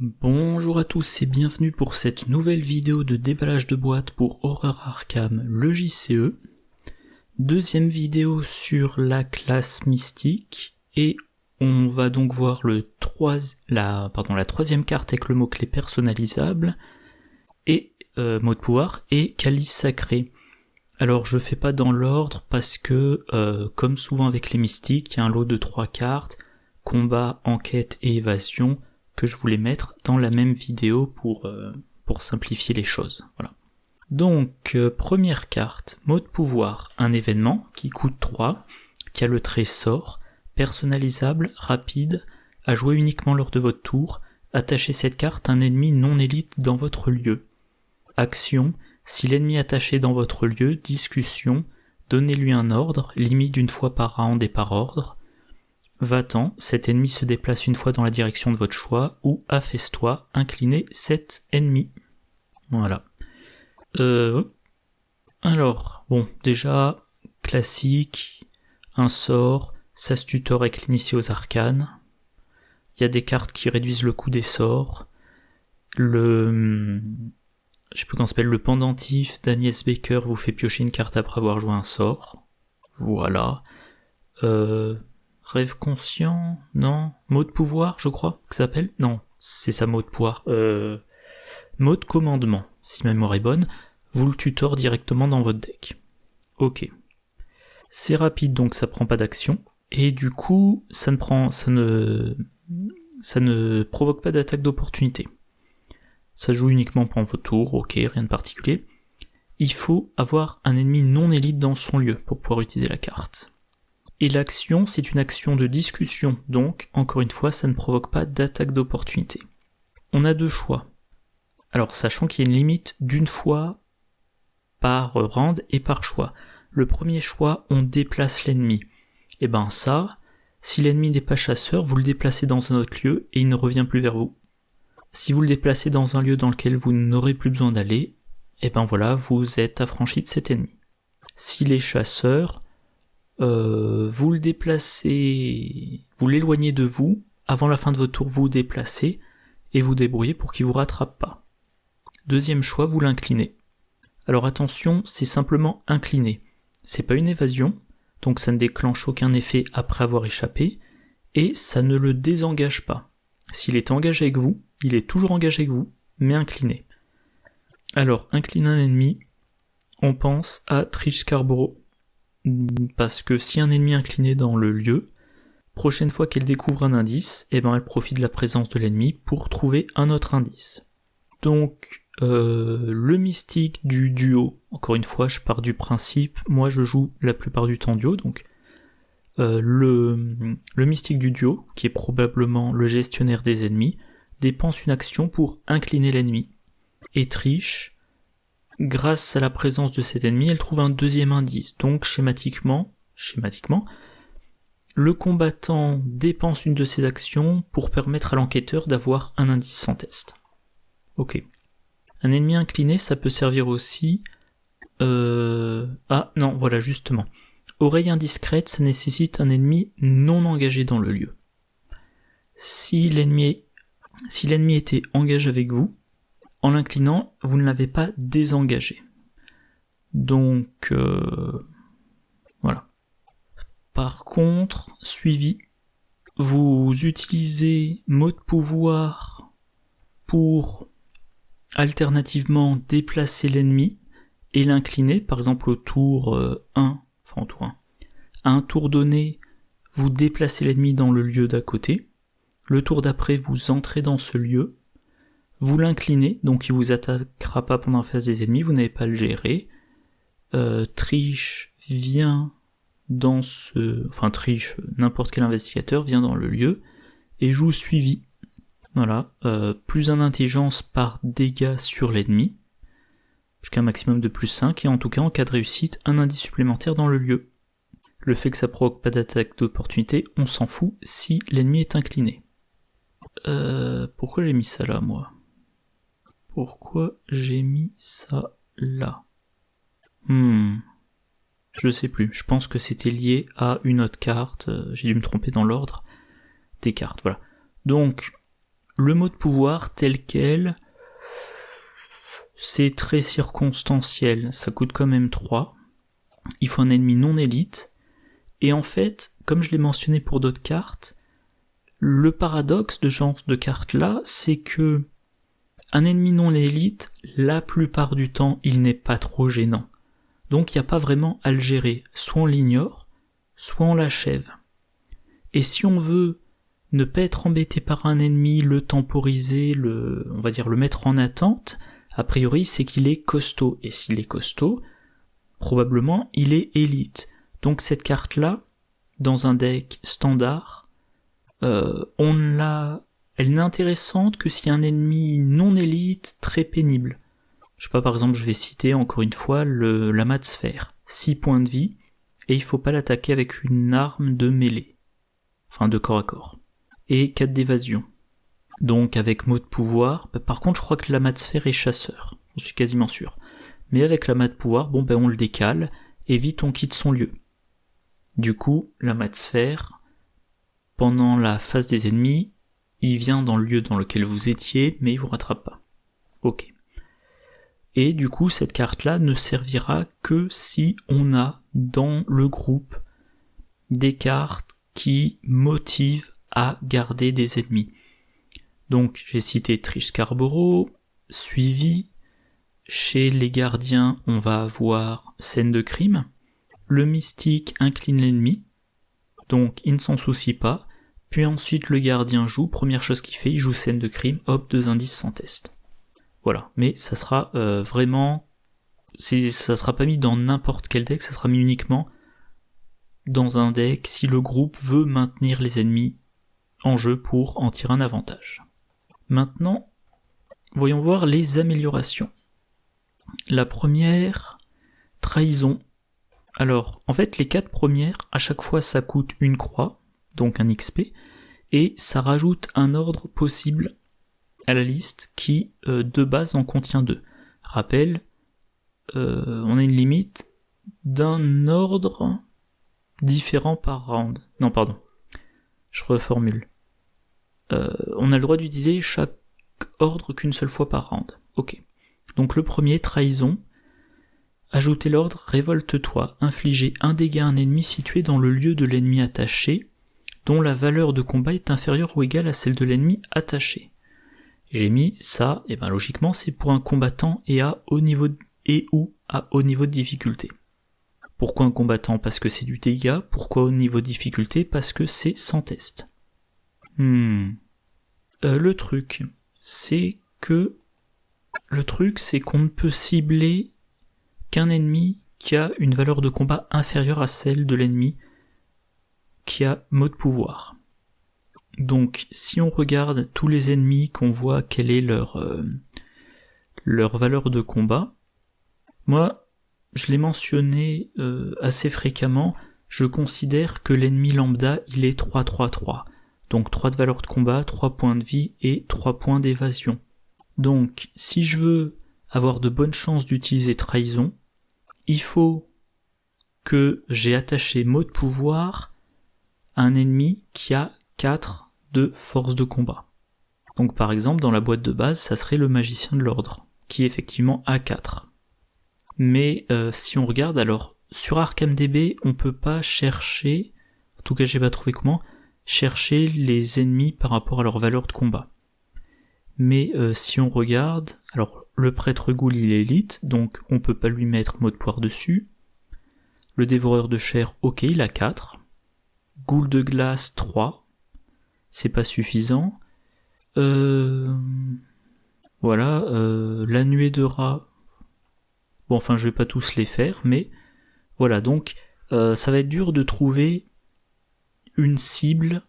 Bonjour à tous et bienvenue pour cette nouvelle vidéo de déballage de boîtes pour Horror Arkham, le JCE. Deuxième vidéo sur la classe mystique et on va donc voir la troisième carte avec le mot-clé personnalisable et mot de pouvoir et calice sacré. Alors je fais pas dans l'ordre parce que comme souvent avec les mystiques, il y a un lot de 3 cartes, combat, enquête et évasion, que je voulais mettre dans la même vidéo pour simplifier les choses. Voilà. Donc, première carte, mot de pouvoir, un événement qui coûte 3, qui a le trait sort, personnalisable, rapide, à jouer uniquement lors de votre tour, attachez cette carte à un ennemi non élite dans votre lieu. Action, si l'ennemi attaché dans votre lieu, discussion, donnez-lui un ordre, limite d'une fois par round et par ordre. Va-t'en, cet ennemi se déplace une fois dans la direction de votre choix, ou affaisse-toi, inclinez cet ennemi. Voilà. Alors, bon, déjà, classique, un sort, ça se tutor avec l'initié aux arcanes. Il y a des cartes qui réduisent le coût des sorts. Je sais plus comment ça s'appelle, le pendentif d'Agnès Baker vous fait piocher une carte après avoir joué un sort. Voilà. Rêve conscient, non. Mot de pouvoir, je crois, que ça s'appelle. Non, c'est ça, mot de pouvoir. Mot de commandement, si ma mémoire est bonne. Vous le tutor directement dans votre deck. Ok. C'est rapide, donc ça prend pas d'action. Et du coup, ça ne provoque pas d'attaque d'opportunité. Ça joue uniquement pendant votre tour, ok, rien de particulier. Il faut avoir un ennemi non élite dans son lieu pour pouvoir utiliser la carte. Et l'action, c'est une action de discussion, donc, encore une fois, ça ne provoque pas d'attaque d'opportunité. On a deux choix. Alors, sachant qu'il y a une limite d'une fois par round et par choix. Le premier choix, on déplace l'ennemi. Et ben ça, si l'ennemi n'est pas chasseur, vous le déplacez dans un autre lieu et il ne revient plus vers vous. Si vous le déplacez dans un lieu dans lequel vous n'aurez plus besoin d'aller, et ben voilà, vous êtes affranchi de cet ennemi. S'il est chasseur, vous le déplacez, vous l'éloignez de vous, avant la fin de votre tour vous déplacez, et vous débrouillez pour qu'il vous rattrape pas. Deuxième choix, vous l'inclinez. Alors attention, c'est simplement incliné. C'est pas une évasion, donc ça ne déclenche aucun effet après avoir échappé, et ça ne le désengage pas. S'il est engagé avec vous, il est toujours engagé avec vous, mais incliné. Alors, incliner un ennemi, on pense à Trish Scarborough, parce que si un ennemi est incliné dans le lieu, prochaine fois qu'elle découvre un indice, elle profite de la présence de l'ennemi pour trouver un autre indice. Donc, le mystique du duo, encore une fois, je pars du principe, moi je joue la plupart du temps duo, donc le mystique du duo, qui est probablement le gestionnaire des ennemis, dépense une action pour incliner l'ennemi. Et Trish, grâce à la présence de cet ennemi, elle trouve un deuxième indice. Donc schématiquement, le combattant dépense une de ses actions pour permettre à l'enquêteur d'avoir un indice sans test. Ok. Un ennemi incliné, ça peut servir aussi... Ah non, voilà justement. Oreille indiscrète, ça nécessite un ennemi non engagé dans le lieu. Si l'ennemi était engagé avec vous, en l'inclinant, vous ne l'avez pas désengagé. Donc, voilà. Par contre, suivi, vous utilisez mot de pouvoir pour alternativement déplacer l'ennemi et l'incliner, par exemple au tour 1, enfin au tour 1. À un tour donné, vous déplacez l'ennemi dans le lieu d'à côté. Le tour d'après, vous entrez dans ce lieu. Vous l'inclinez, donc il vous attaquera pas pendant la phase des ennemis, vous n'avez pas à le gérer. Trish vient dans Trish, n'importe quel investigateur vient dans le lieu et joue suivi. Voilà, plus 1 d'intelligence par dégâts sur l'ennemi, jusqu'à un maximum de plus 5, et en tout cas en cas de réussite, un indice supplémentaire dans le lieu. Le fait que ça provoque pas d'attaque d'opportunité, on s'en fout si l'ennemi est incliné. Pourquoi j'ai mis ça là, moi ? Pourquoi j'ai mis ça là ? Je sais plus, je pense que c'était lié à une autre carte, j'ai dû me tromper dans l'ordre des cartes, voilà. Donc, Le mot de pouvoir tel quel, c'est très circonstanciel, ça coûte quand même 3. Il faut un ennemi non élite, et en fait, comme je l'ai mentionné pour d'autres cartes, le paradoxe de ce genre de carte-là, c'est que un ennemi non élite, la plupart du temps, il n'est pas trop gênant. Donc il n'y a pas vraiment à le gérer, soit on l'ignore, soit on l'achève. Et si on veut ne pas être embêté par un ennemi, le temporiser, on va dire le mettre en attente, a priori c'est qu'il est costaud, et s'il est costaud, probablement il est élite. Donc cette carte-là, dans un deck standard, elle n'est intéressante que si un ennemi non élite très pénible. Je sais pas, par exemple, je vais citer encore une fois la mat sphère, 6 points de vie, et il faut pas l'attaquer avec une arme de mêlée, enfin de corps à corps, et 4 d'évasion. Donc avec mot de pouvoir, par contre je crois que la mat sphère est chasseur, je suis quasiment sûr. Mais avec la mat de pouvoir, on le décale, et vite on quitte son lieu. Du coup, la mat sphère, pendant la phase des ennemis, il vient dans le lieu dans lequel vous étiez, mais il vous rattrape pas. Ok. Et du coup, cette carte-là ne servira que si on a dans le groupe des cartes qui motivent à garder des ennemis. Donc, j'ai cité Trish Scarborough, suivi. Chez les gardiens, on va avoir scène de crime. Le mystique incline l'ennemi, donc il ne s'en soucie pas. Puis ensuite, le gardien joue, première chose qu'il fait, il joue scène de crime, hop, 2 indices sans test. Voilà, mais ça sera vraiment... ça sera pas mis dans n'importe quel deck, ça sera mis uniquement dans un deck si le groupe veut maintenir les ennemis en jeu pour en tirer un avantage. Maintenant, voyons voir les améliorations. La première, trahison. Alors, en fait, les 4 premières, à chaque fois ça coûte une croix, donc un XP, et ça rajoute un ordre possible à la liste qui, de base, en contient 2. Rappel, on a une limite d'un ordre différent par round. Non, pardon, je reformule. On a le droit d'utiliser chaque ordre qu'une seule fois par round. Ok. Donc le premier, trahison. Ajoutez l'ordre révolte-toi, infligez un dégât à un ennemi situé dans le lieu de l'ennemi attaché, dont la valeur de combat est inférieure ou égale à celle de l'ennemi attaché. J'ai mis ça, et logiquement c'est pour un combattant et à haut niveau de difficulté. Pourquoi un combattant? Parce que c'est du dégât. Pourquoi au niveau de difficulté? Parce que c'est sans test. Le truc, c'est qu'on ne peut cibler qu'un ennemi qui a une valeur de combat inférieure à celle de l'ennemi qui a mot de pouvoir. Donc si on regarde tous les ennemis, qu'on voit quelle est leur valeur de combat, moi je l'ai mentionné assez fréquemment, je considère que l'ennemi lambda il est 3-3-3. Donc 3 de valeur de combat, 3 points de vie et 3 points d'évasion. Donc si je veux avoir de bonnes chances d'utiliser trahison, il faut que j'ai attaché mot de pouvoir à un ennemi qui a 4 de force de combat. Donc par exemple dans la boîte de base ça serait le magicien de l'ordre, qui effectivement a 4. Mais si on regarde, alors sur ArchamDB on peut pas chercher, en tout cas j'ai pas trouvé comment, chercher les ennemis par rapport à leur valeur de combat. Mais si on regarde, alors le prêtre ghoul il est élite, donc on peut pas lui mettre mot de pouvoir dessus. Le dévoreur de chair, ok, il a 4. Ghoul de glace, 3. C'est pas suffisant. Voilà, la nuée de rat. Bon, enfin, je vais pas tous les faire, mais voilà, donc ça va être dur de trouver une cible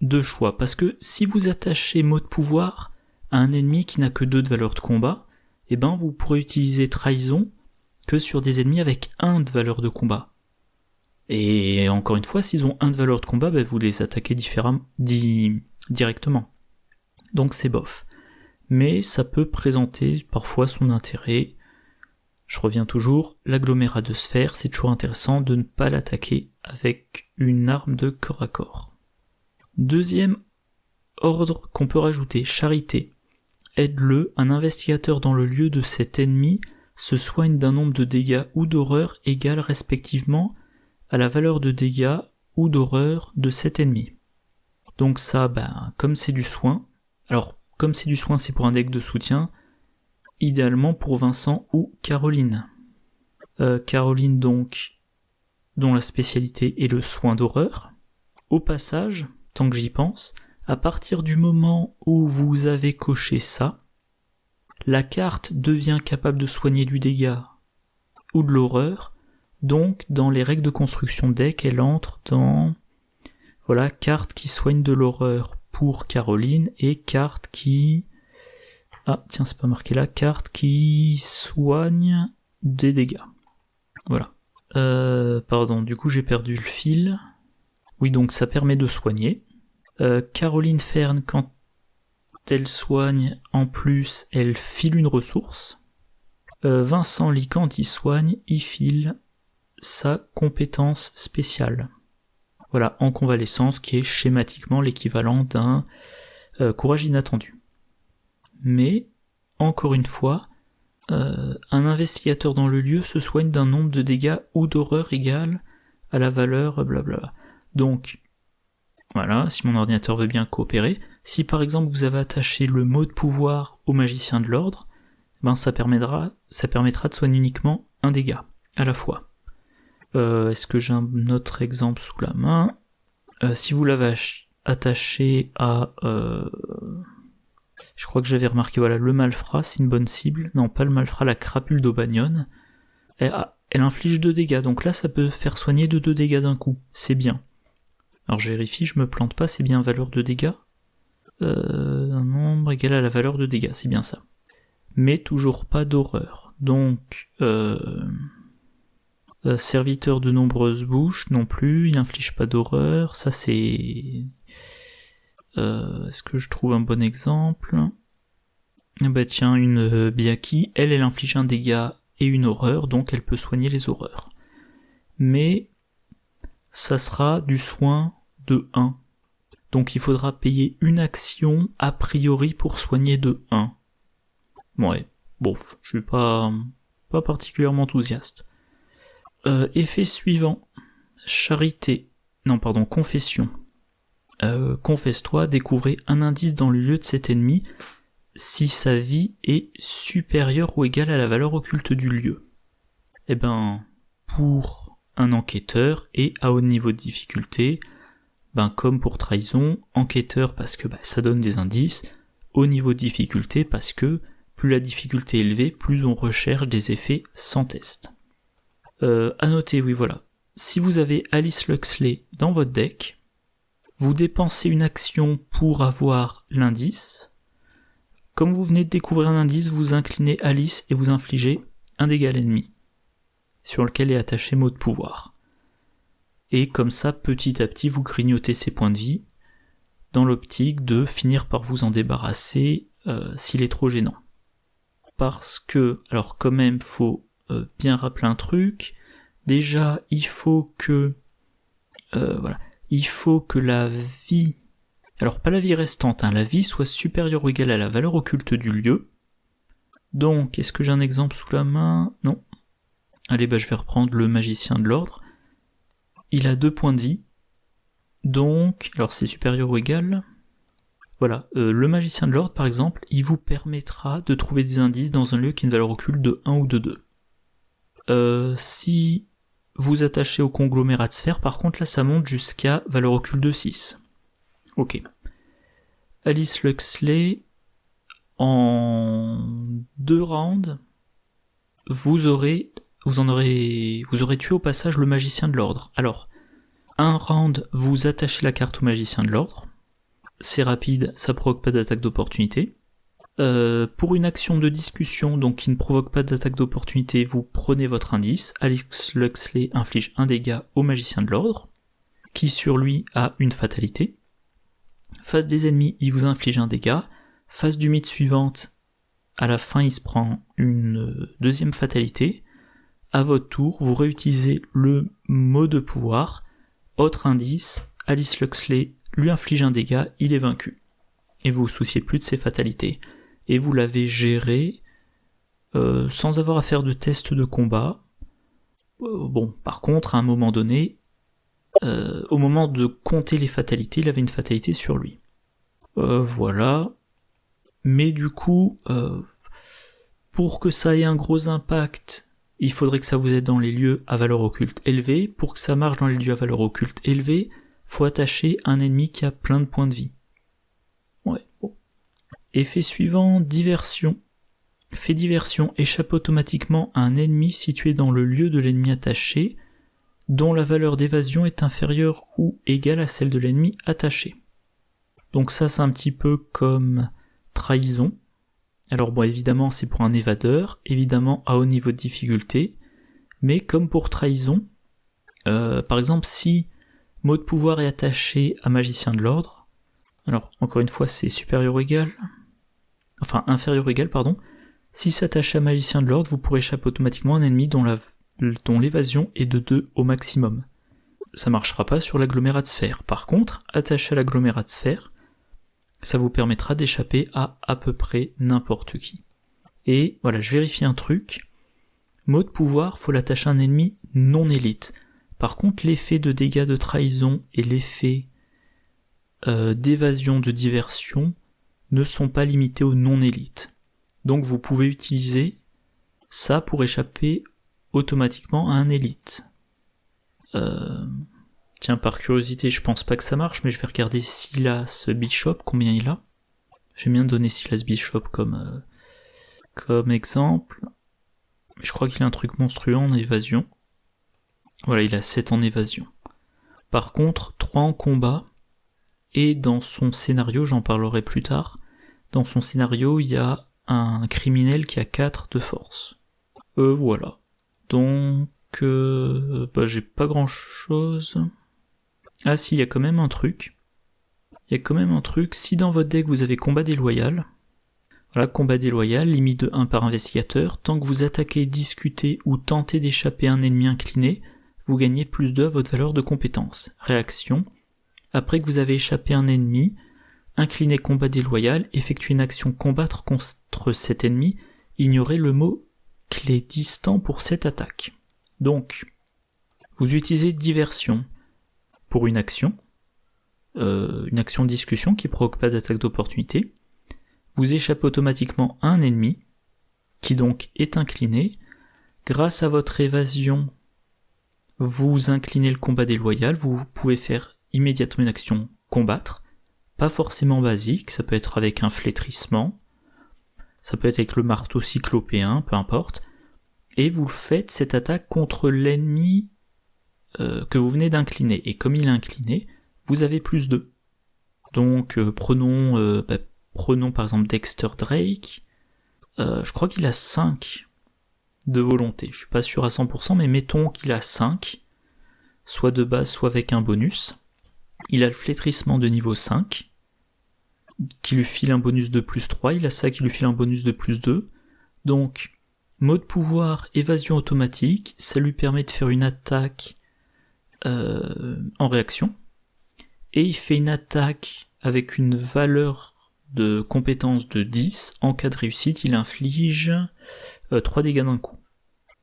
de choix. Parce que si vous attachez mot de pouvoir à un ennemi qui n'a que 2 de valeur de combat, eh ben vous pourrez utiliser trahison que sur des ennemis avec 1 de valeur de combat. Et encore une fois, s'ils ont 1 de valeur de combat, vous les attaquez directement. Donc c'est bof. Mais ça peut présenter parfois son intérêt. Je reviens toujours, l'agglomérat de sphère, c'est toujours intéressant de ne pas l'attaquer avec une arme de corps à corps. Deuxième Ordre qu'on peut rajouter, charité. Aide-le, un investigateur dans le lieu de cet ennemi se soigne d'un nombre de dégâts ou d'horreur égal respectivement à la valeur de dégâts ou d'horreur de cet ennemi. Donc ça, comme c'est du soin, alors comme c'est du soin, c'est pour un deck de soutien, idéalement pour Vincent ou Caroline. Caroline donc, dont la spécialité est le soin d'horreur. Au passage, tant que j'y pense, à partir du moment où vous avez coché ça, la carte devient capable de soigner du dégât ou de l'horreur, donc dans les règles de construction deck, elle entre dans carte qui soigne de l'horreur pour Caroline et carte qui... Ah tiens, c'est pas marqué là, carte qui soigne des dégâts. Voilà. Pardon, du coup j'ai perdu le fil. Oui, donc ça permet de soigner. Caroline Fern, quand elle soigne, en plus, elle file une ressource. Vincent Lee, quand il soigne, il file sa compétence spéciale. Voilà, en convalescence, qui est schématiquement l'équivalent d'un courage inattendu. Mais, encore une fois, un investigateur dans le lieu se soigne d'un nombre de dégâts ou d'horreur égal à la valeur blablabla. Donc, voilà, si mon ordinateur veut bien coopérer, si par exemple vous avez attaché le mot de pouvoir au magicien de l'ordre, ça permettra de soigner uniquement un dégât à la fois. Est-ce que j'ai un autre exemple sous la main? Si vous l'avez attaché à... je crois que j'avais remarqué, le malfrat, c'est une bonne cible. Non, pas le malfrat, la crapule d'Aubagnone. Elle inflige 2 dégâts, donc là ça peut faire soigner de 2 dégâts d'un coup, c'est bien. Alors je vérifie, je me plante pas, c'est bien valeur de dégâts. Un nombre égal à la valeur de dégâts, c'est bien ça. Mais toujours pas d'horreur. Donc, serviteur de nombreuses bouches non plus, il inflige pas d'horreur, ça c'est... est-ce que je trouve un bon exemple? Tiens, une Biaki, elle inflige un dégât et une horreur, donc elle peut soigner les horreurs. Mais ça sera du soin de 1. Donc il faudra payer une action a priori pour soigner de 1. Ouais, bof, je suis pas particulièrement enthousiaste. Effet suivant. Charité. Non, pardon, confession. Confesse-toi, découvrez un indice dans le lieu de cet ennemi si sa vie est supérieure ou égale à la valeur occulte du lieu. Pour un enquêteur et à haut niveau de difficulté, comme pour trahison, enquêteur parce que ça donne des indices, haut niveau de difficulté parce que plus la difficulté est élevée, plus on recherche des effets sans test. À noter, oui voilà, si vous avez Alice Luxley dans votre deck, vous dépensez une action pour avoir l'indice. Comme vous venez de découvrir un indice, vous inclinez Alice et vous infligez un dégât à l'ennemi, sur lequel est attaché mot de pouvoir. Et comme ça, petit à petit, vous grignotez ses points de vie, dans l'optique de finir par vous en débarrasser s'il est trop gênant. Parce que, alors quand même, faut bien rappeler un truc. Déjà, il faut que la vie, alors pas la vie restante, la vie soit supérieure ou égale à la valeur occulte du lieu. Donc, est-ce que j'ai un exemple sous la main? Non. Allez, je vais reprendre le magicien de l'ordre. Il a 2 points de vie. Donc, alors c'est supérieur ou égal. Voilà, le magicien de l'ordre, par exemple, il vous permettra de trouver des indices dans un lieu qui a une valeur occulte de 1 ou de 2. Si vous attachez au conglomérat de sphères, par contre, là, ça monte jusqu'à valeur occulte de 6. Ok. Alice Luxley, en 2 rounds, vous aurez tué au passage le magicien de l'ordre. Alors, un round, vous attachez la carte au magicien de l'ordre. C'est rapide, ça provoque pas d'attaque d'opportunité. Pour une action de discussion, donc qui ne provoque pas d'attaque d'opportunité, vous prenez votre indice. Alice Luxley inflige un dégât au magicien de l'ordre, qui sur lui a une fatalité. Face des ennemis, il vous inflige un dégât. Face du mythe suivante, à la fin, il se prend une deuxième fatalité. À votre tour, vous réutilisez le mot de pouvoir. Autre indice, Alice Luxley lui inflige un dégât, il est vaincu. et vous vous souciez plus de ses fatalités. Et vous l'avez géré sans avoir à faire de test de combat. Bon, par contre, à un moment donné, au moment de compter les fatalités, il avait une fatalité sur lui. Voilà. Mais du coup, pour que ça ait un gros impact, il faudrait que ça vous aide dans les lieux à valeur occulte élevée. Pour que ça marche dans les lieux à valeur occulte élevée, faut attacher un ennemi qui a plein de points de vie. Ouais, bon. Effet suivant, diversion. Fait diversion échappe automatiquement à un ennemi situé dans le lieu de l'ennemi attaché, dont la valeur d'évasion est inférieure ou égale à celle de l'ennemi attaché. Donc ça c'est un petit peu comme trahison. Alors bon, évidemment c'est pour un évadeur, évidemment à haut niveau de difficulté, mais comme pour trahison, par exemple si mot de pouvoir est attaché à magicien de l'ordre, alors encore une fois c'est supérieur ou égal, enfin inférieur ou égal pardon, si s'attache à magicien de l'ordre, vous pourrez échapper automatiquement à un ennemi dont l'évasion est de 2 au maximum. Ça marchera pas sur l'agglomérat de sphère. Par contre, attaché à l'agglomérat de sphère, ça vous permettra d'échapper à peu près n'importe qui. Et voilà, je vérifie un truc. Mot de pouvoir, faut l'attacher à un ennemi non élite. Par contre, l'effet de dégâts de trahison et l'effet d'évasion de diversion ne sont pas limités aux non élites. Donc vous pouvez utiliser ça pour échapper automatiquement à un élite. Tiens, par curiosité, je pense pas que ça marche, mais je vais regarder Silas Bishop, combien il a. J'aime bien donner Silas Bishop comme exemple. Je crois qu'il a un truc monstrueux en évasion. Voilà, il a 7 en évasion. Par contre, 3 en combat, et dans son scénario, j'en parlerai plus tard, dans son scénario, il y a un criminel qui a 4 de force. Voilà. Donc, j'ai pas grand chose. Ah si, il y a quand même un truc. Si dans votre deck vous avez combat déloyal, voilà, combat déloyal, limite de 1 par investigateur, tant que vous attaquez, discutez ou tentez d'échapper à un ennemi incliné, vous gagnez plus 2 à votre valeur de compétence. Réaction, après que vous avez échappé à un ennemi, incliné combat déloyal, effectuez une action combattre contre cet ennemi, ignorez le mot clé distant pour cette attaque. Donc, vous utilisez diversion pour une action de discussion qui provoque pas d'attaque d'opportunité, vous échappez automatiquement à un ennemi, qui donc est incliné, grâce à votre évasion, vous inclinez le combat déloyal, vous pouvez faire immédiatement une action combattre, pas forcément basique, ça peut être avec un flétrissement, ça peut être avec le marteau cyclopéen, peu importe, et vous faites cette attaque contre l'ennemi que vous venez d'incliner, et comme il est incliné, vous avez plus 2. Donc prenons par exemple Dexter Drake, je crois qu'il a 5 de volonté, je suis pas sûr à 100%, mais mettons qu'il a 5, soit de base, soit avec un bonus. Il a le flétrissement de niveau 5, qui lui file un bonus de plus 3, il a ça qui lui file un bonus de plus 2, donc mot de pouvoir, évasion automatique, ça lui permet de faire une attaque en réaction, et il fait une attaque avec une valeur de compétence de 10, en cas de réussite, il inflige 3 dégâts d'un coup.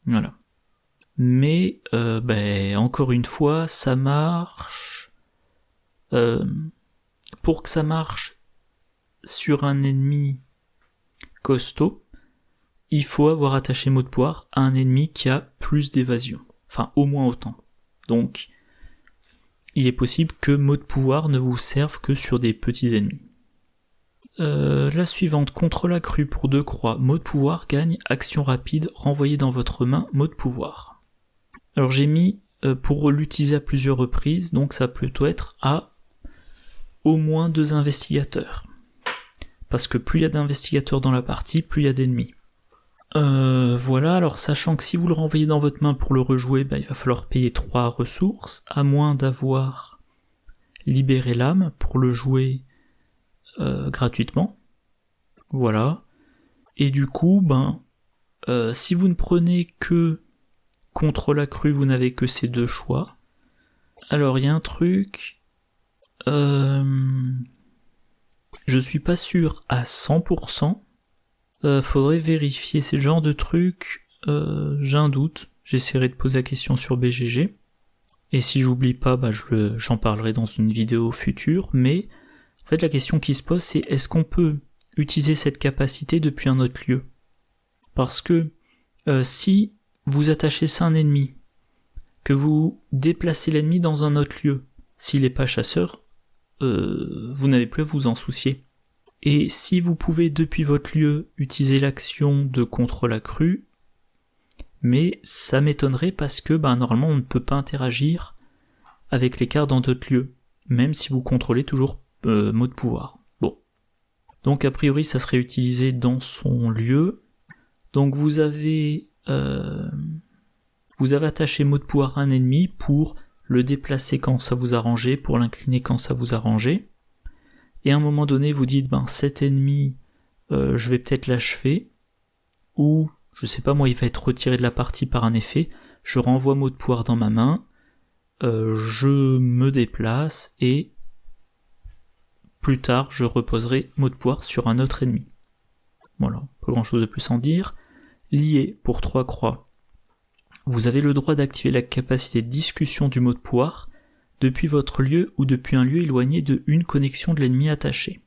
Voilà. Mais, encore une fois, ça marche... pour que ça marche sur un ennemi costaud, il faut avoir attaché mot de pouvoir à un ennemi qui a plus d'évasion. Enfin, au moins autant. Donc, il est possible que mot de pouvoir ne vous serve que sur des petits ennemis. La suivante, contrôle accru pour 2 croix, mot de pouvoir gagne action rapide, renvoyé dans votre main, mot de pouvoir. Alors j'ai mis pour l'utiliser à plusieurs reprises, donc ça va plutôt être à au moins 2 investigateurs. Parce que plus il y a d'investigateurs dans la partie, plus il y a d'ennemis. Voilà, alors sachant que si vous le renvoyez dans votre main pour le rejouer, il va falloir payer 3 ressources, à moins d'avoir libéré l'âme pour le jouer gratuitement. Voilà. Et du coup, si vous ne prenez que contrôle accru, vous n'avez que ces 2 choix. Alors il y a un truc... je je suis pas sûr à 100%. Faudrait vérifier, c'est le genre de truc, j'ai un doute. J'essaierai de poser la question sur BGG. Et si j'oublie pas, j'en parlerai dans une vidéo future. Mais en fait, la question qui se pose, c'est est-ce qu'on peut utiliser cette capacité depuis un autre lieu? Parce que si vous attachez ça à un ennemi, que vous déplacez l'ennemi dans un autre lieu, s'il n'est pas chasseur, vous n'avez plus à vous en soucier. Et si vous pouvez depuis votre lieu utiliser l'action de contrôle accru, mais ça m'étonnerait parce que normalement on ne peut pas interagir avec les cartes dans d'autres lieux, même si vous contrôlez toujours mot de pouvoir. Bon. Donc a priori ça serait utilisé dans son lieu. Donc vous avez attaché mot de pouvoir à un ennemi pour le déplacer quand ça vous arrangeait, pour l'incliner quand ça vous arrangeait. Et à un moment donné vous dites cet ennemi je vais peut-être l'achever, ou je sais pas moi, il va être retiré de la partie par un effet, je renvoie mot de pouvoir dans ma main, je me déplace et plus tard je reposerai mot de pouvoir sur un autre ennemi. Voilà, pas grand chose de plus à en dire. Lié pour 3 croix. Vous avez le droit d'activer la capacité de discussion du mot de pouvoir depuis votre lieu ou depuis un lieu éloigné de une connexion de l'ennemi attaché.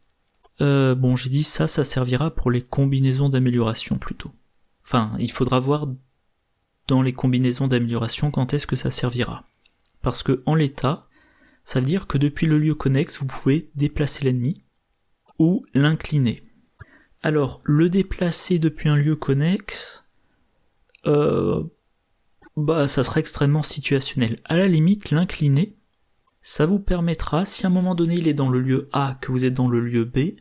J'ai dit ça servira pour les combinaisons d'amélioration plutôt. Enfin, il faudra voir dans les combinaisons d'amélioration quand est-ce que ça servira. Parce que en l'état, ça veut dire que depuis le lieu connexe, vous pouvez déplacer l'ennemi ou l'incliner. Alors, le déplacer depuis un lieu connexe, ça sera extrêmement situationnel. À la limite, l'incliner, ça vous permettra, si à un moment donné il est dans le lieu A, que vous êtes dans le lieu B,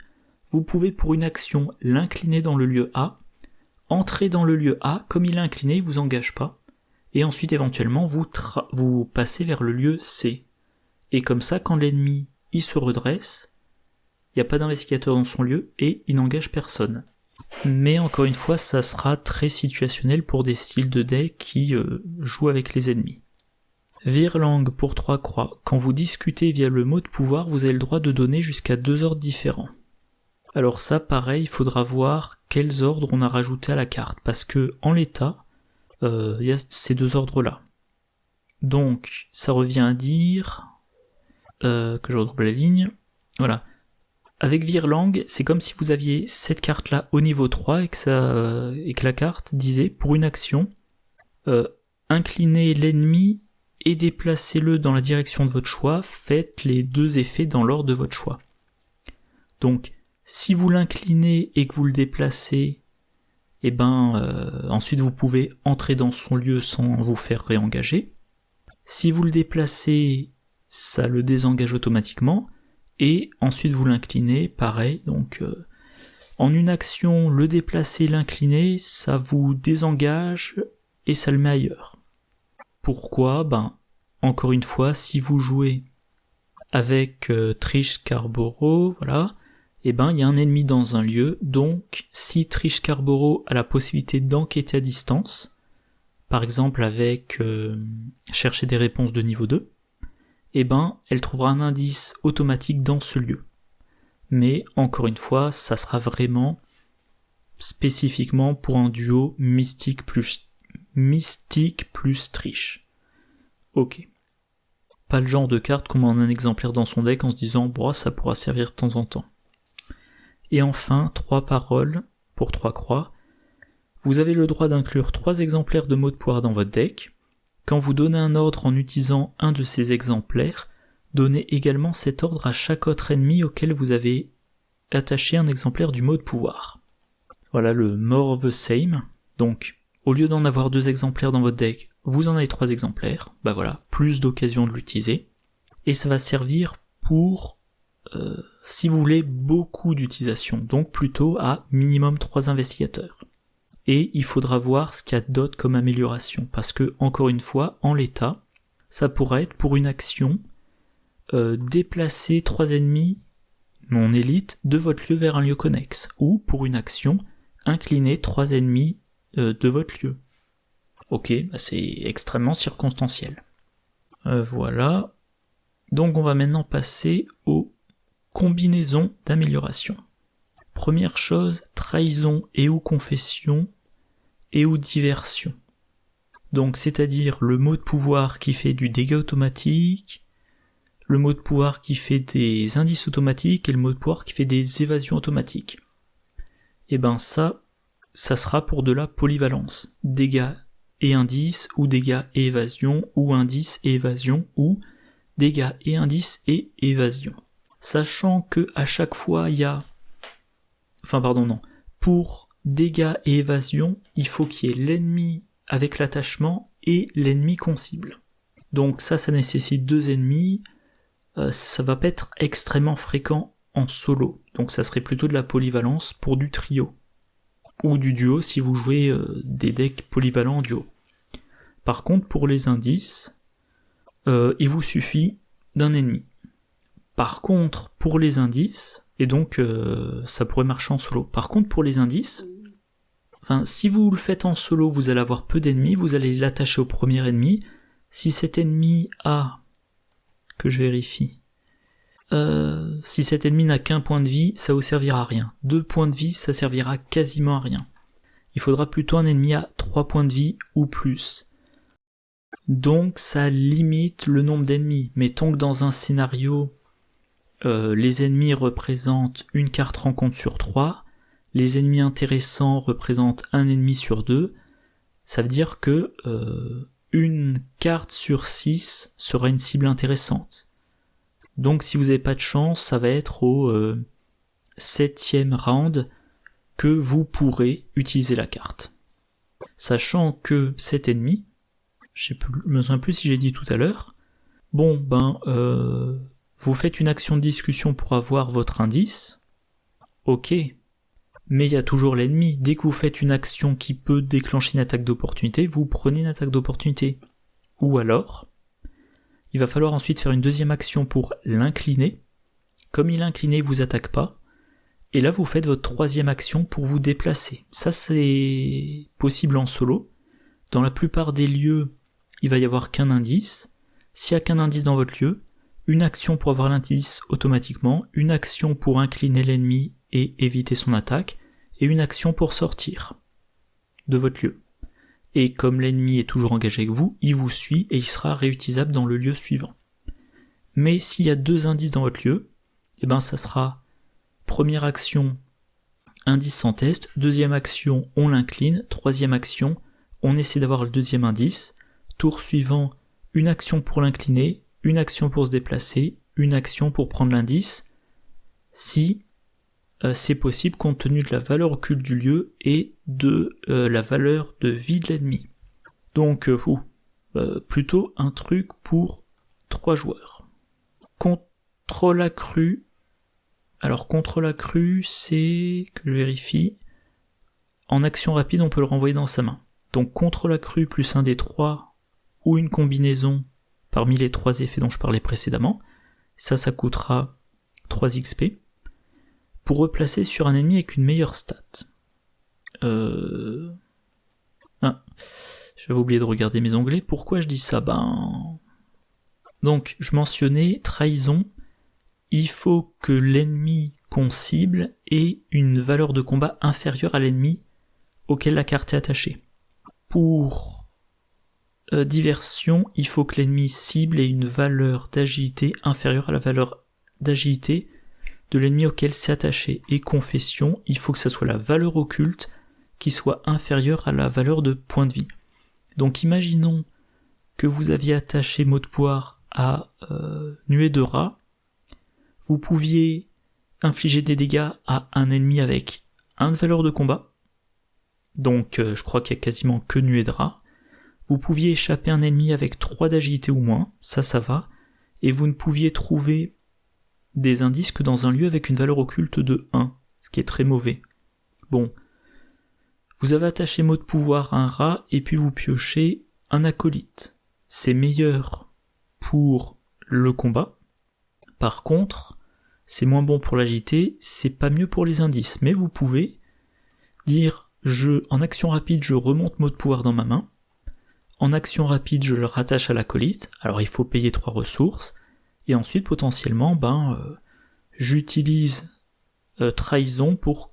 vous pouvez pour une action l'incliner dans le lieu A, entrer dans le lieu A, comme il est incliné, il vous engage pas, et ensuite éventuellement vous passez vers le lieu C. Et comme ça, quand l'ennemi il se redresse, il n'y a pas d'investigateur dans son lieu et il n'engage personne. Mais encore une fois, ça sera très situationnel pour des styles de deck qui jouent avec les ennemis. Virlang pour 3 croix. Quand vous discutez via le mot de pouvoir, vous avez le droit de donner jusqu'à 2 ordres différents. Alors ça, pareil, il faudra voir quels ordres on a rajouté à la carte, parce que en l'état, il y a ces 2 ordres-là. Donc, ça revient à dire que je retrouve la ligne. Voilà. Avec Virlang, c'est comme si vous aviez cette carte-là au niveau 3 et que la carte disait, pour une action, inclinez l'ennemi et déplacez-le dans la direction de votre choix, faites les 2 effets dans l'ordre de votre choix. Donc, si vous l'inclinez et que vous le déplacez, ensuite vous pouvez entrer dans son lieu sans vous faire réengager. Si vous le déplacez, ça le désengage automatiquement. Et ensuite vous l'inclinez, pareil, donc en une action, le déplacer, l'incliner, ça vous désengage et ça le met ailleurs. Pourquoi ? Encore une fois, si vous jouez avec Trish Scarborough, voilà, il y a un ennemi dans un lieu, donc si Trish Scarborough a la possibilité d'enquêter à distance, par exemple avec chercher des réponses de niveau 2, elle trouvera un indice automatique dans ce lieu. Mais, encore une fois, ça sera vraiment spécifiquement pour un duo mystique plus Trish. Ok. Pas le genre de carte qu'on met en un exemplaire dans son deck en se disant ça pourra servir de temps en temps. Et enfin, 3 paroles pour 3 croix. Vous avez le droit d'inclure 3 exemplaires de mots de pouvoir dans votre deck. Quand vous donnez un ordre en utilisant un de ces exemplaires, donnez également cet ordre à chaque autre ennemi auquel vous avez attaché un exemplaire du mot de pouvoir. Voilà le More of the Same. Donc, au lieu d'en avoir 2 exemplaires dans votre deck, vous en avez 3 exemplaires. Plus d'occasions de l'utiliser. Et ça va servir pour, si vous voulez, beaucoup d'utilisation. Donc plutôt à minimum 3 investigateurs. Et il faudra voir ce qu'il y a d'autre comme amélioration, parce que, encore une fois, en l'état, ça pourrait être pour une action, déplacer 3 ennemis non élite de votre lieu vers un lieu connexe, ou pour une action, incliner 3 ennemis de votre lieu. Ok, c'est extrêmement circonstanciel. Voilà. Donc on va maintenant passer aux combinaison d'amélioration. Première chose, trahison et ou confession et ou diversion. Donc c'est-à-dire le mot de pouvoir qui fait du dégât automatique, le mot de pouvoir qui fait des indices automatiques et le mot de pouvoir qui fait des évasions automatiques. Et ben ça sera pour de la polyvalence. Dégâts et indices, ou dégâts et évasion, ou indices et évasion, ou dégâts et indices et évasion. Sachant que à chaque fois il y a... Pour dégâts et évasion, il faut qu'il y ait l'ennemi avec l'attachement et l'ennemi qu'on cible. Donc ça nécessite 2 ennemis, ça va pas être extrêmement fréquent en solo, donc ça serait plutôt de la polyvalence pour du trio, ou du duo si vous jouez des decks polyvalents en duo. Par contre pour les indices, il vous suffit d'un ennemi. Par contre pour les indices, et donc ça pourrait marcher en solo, par contre pour les indices, si vous le faites en solo, vous allez avoir peu d'ennemis, vous allez l'attacher au premier ennemi. Si cet ennemi a... que je vérifie. Si cet ennemi n'a qu'un point de vie, ça vous servira à rien. 2 points de vie, ça servira quasiment à rien. Il faudra plutôt un ennemi à 3 points de vie ou plus. Donc ça limite le nombre d'ennemis. Mettons que dans un scénario, les ennemis représentent une carte rencontre sur 3, les ennemis intéressants représentent un ennemi sur 2, ça veut dire que une carte sur 6 sera une cible intéressante. Donc si vous n'avez pas de chance, ça va être au 7e round que vous pourrez utiliser la carte. Sachant que cet ennemi, je me souviens plus si j'ai dit tout à l'heure, vous faites une action de discussion pour avoir votre indice, ok, mais il y a toujours l'ennemi. Dès que vous faites une action qui peut déclencher une attaque d'opportunité, vous prenez une attaque d'opportunité. Ou alors, il va falloir ensuite faire une deuxième action pour l'incliner. Comme il est incliné, il vous attaque pas. Et là, vous faites votre troisième action pour vous déplacer. Ça, c'est possible en solo. Dans la plupart des lieux, il va y avoir qu'un indice. S'il n'y a qu'un indice dans votre lieu, une action pour avoir l'indice automatiquement, une action pour incliner l'ennemi et éviter son attaque, et une action pour sortir de votre lieu. Et comme l'ennemi est toujours engagé avec vous, il vous suit et il sera réutilisable dans le lieu suivant. Mais s'il y a 2 indices dans votre lieu, ça sera première action, indice sans test, deuxième action, on l'incline, troisième action, on essaie d'avoir le deuxième indice, tour suivant, une action pour l'incliner, une action pour se déplacer, une action pour prendre l'indice, si c'est possible compte tenu de la valeur occulte du lieu et de la valeur de vie de l'ennemi. Donc plutôt un truc pour 3 joueurs. Contrôle accru. Alors contrôle accru, c'est que je vérifie. En action rapide, on peut le renvoyer dans sa main. Donc contrôle accru plus un des 3 ou une combinaison parmi les 3 effets dont je parlais précédemment. Ça coûtera 3 XP. Pour replacer sur un ennemi avec une meilleure stat. J'avais oublié de regarder mes onglets. Pourquoi je dis ça ? Donc, je mentionnais trahison. Il faut que l'ennemi qu'on cible ait une valeur de combat inférieure à l'ennemi auquel la carte est attachée. Pour diversion, il faut que l'ennemi cible ait une valeur d'agilité inférieure à la valeur d'agilité de l'ennemi auquel c'est attaché. Et confession, il faut que ça soit la valeur occulte qui soit inférieure à la valeur de point de vie. Donc imaginons que vous aviez attaché mot de pouvoir à nuée de rat, vous pouviez infliger des dégâts à un ennemi avec 1 de valeur de combat, donc je crois qu'il y a quasiment que nuée de rat. Vous pouviez échapper un ennemi avec 3 d'agilité ou moins, ça va, et vous ne pouviez trouver des indices que dans un lieu avec une valeur occulte de 1, ce qui est très mauvais. Vous avez attaché mot de pouvoir à un rat, et puis vous piochez un acolyte. C'est meilleur pour le combat. Par contre, c'est moins bon pour l'agilité, c'est pas mieux pour les indices, mais vous pouvez dire, en action rapide, je remonte mot de pouvoir dans ma main, en action rapide, je le rattache à l'acolyte, alors il faut payer 3 ressources, et ensuite, potentiellement, j'utilise trahison pour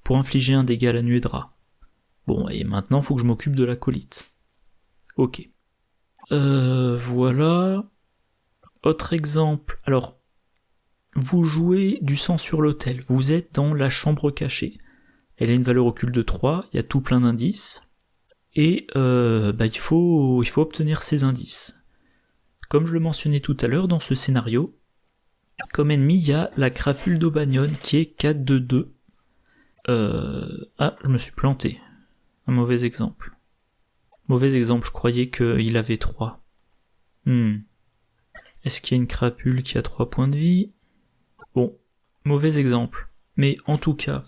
infliger un dégât à la nuée de rat. Bon, et maintenant faut que je m'occupe de l'acolyte. Ok. Voilà. Autre exemple. Alors, vous jouez du sang sur l'autel. Vous êtes dans la chambre cachée. Elle a une valeur occulte de 3, il y a tout plein d'indices. Et il faut obtenir ces indices. Comme je le mentionnais tout à l'heure, dans ce scénario, comme ennemi, il y a la crapule d'Aubagnone qui est 4 de 2. Je me suis planté. Un mauvais exemple. Mauvais exemple, je croyais qu'il avait 3. Est-ce qu'il y a une crapule qui a 3 points de vie? Bon, mauvais exemple. Mais en tout cas,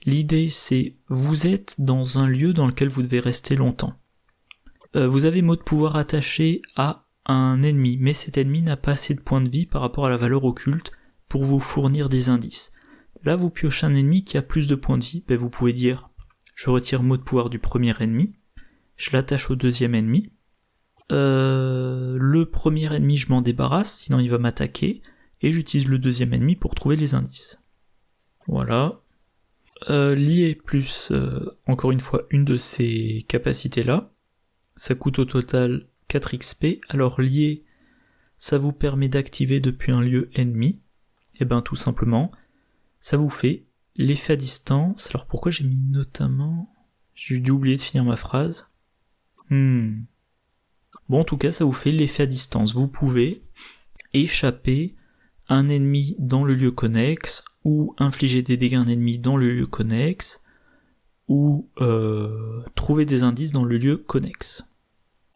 l'idée c'est, vous êtes dans un lieu dans lequel vous devez rester longtemps. Vous avez mot de pouvoir attaché à un ennemi, mais cet ennemi n'a pas assez de points de vie par rapport à la valeur occulte pour vous fournir des indices. Là, vous piochez un ennemi qui a plus de points de vie, vous pouvez dire, je retire mot de pouvoir du premier ennemi, je l'attache au deuxième ennemi, le premier ennemi je m'en débarrasse, sinon il va m'attaquer, et j'utilise le deuxième ennemi pour trouver les indices. Voilà. Lier plus, encore une fois, une de ces capacités-là, ça coûte au total 4 XP, alors lier, ça vous permet d'activer depuis un lieu ennemi, et tout simplement, ça vous fait l'effet à distance. Alors pourquoi j'ai mis notamment... J'ai dû oublier de finir ma phrase. Bon, en tout cas, ça vous fait l'effet à distance. Vous pouvez échapper un ennemi dans le lieu connexe, ou infliger des dégâts à un ennemi dans le lieu connexe, ou trouver des indices dans le lieu connexe.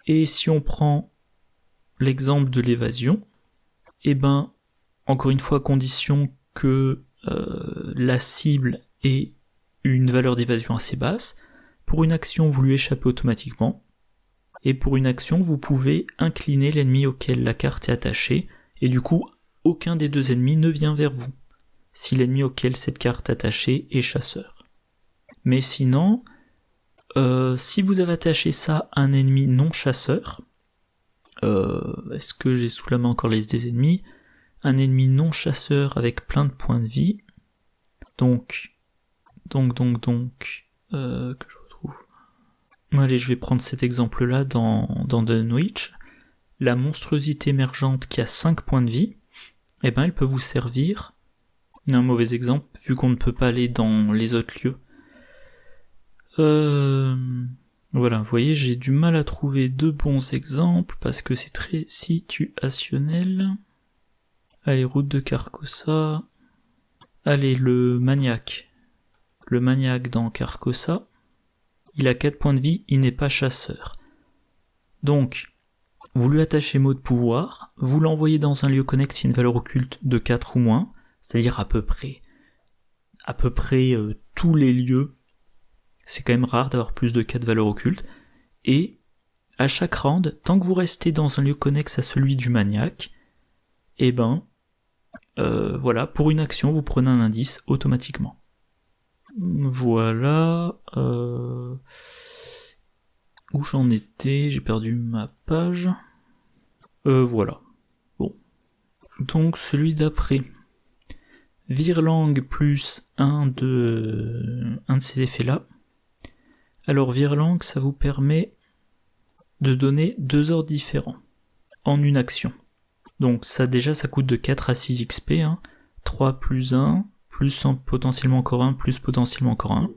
Et si on prend l'exemple de l'évasion, encore une fois, à condition que la cible ait une valeur d'évasion assez basse, pour une action vous lui échappez automatiquement, et pour une action vous pouvez incliner l'ennemi auquel la carte est attachée, et du coup aucun des deux ennemis ne vient vers vous, si l'ennemi auquel cette carte est attachée est chasseur. Mais sinon, si vous avez attaché ça à un ennemi non chasseur, est-ce que j'ai sous la main encore les liste des ennemis? Un ennemi non chasseur avec plein de points de vie, donc, que je retrouve. Allez, je vais prendre cet exemple-là dans Dunwich. La monstruosité émergente qui a 5 points de vie, elle peut vous servir. Un mauvais exemple, vu qu'on ne peut pas aller dans les autres lieux. Voilà, vous voyez, j'ai du mal à trouver de bons exemples, parce que c'est très situationnel. Allez, route de Carcosa. Allez, le maniaque. Le maniaque dans Carcosa. Il a 4 points de vie, il n'est pas chasseur. Donc, vous lui attachez mot de pouvoir, vous l'envoyez dans un lieu connexe qui a une valeur occulte de 4 ou moins, c'est-à-dire à peu près tous les lieux. C'est quand même rare d'avoir plus de 4 valeurs occultes. Et à chaque round, tant que vous restez dans un lieu connexe à celui du maniaque, voilà, pour une action, vous prenez un indice automatiquement. Voilà. Où j'en étais? J'ai perdu ma page. Voilà. Bon. Donc celui d'après. Virlang plus un de ces effets-là. Alors Virlang, ça vous permet de donner 2 ordres différents en une action. Donc ça coûte de 4 à 6 XP, 3 plus 1, plus potentiellement encore 1, plus potentiellement encore 1.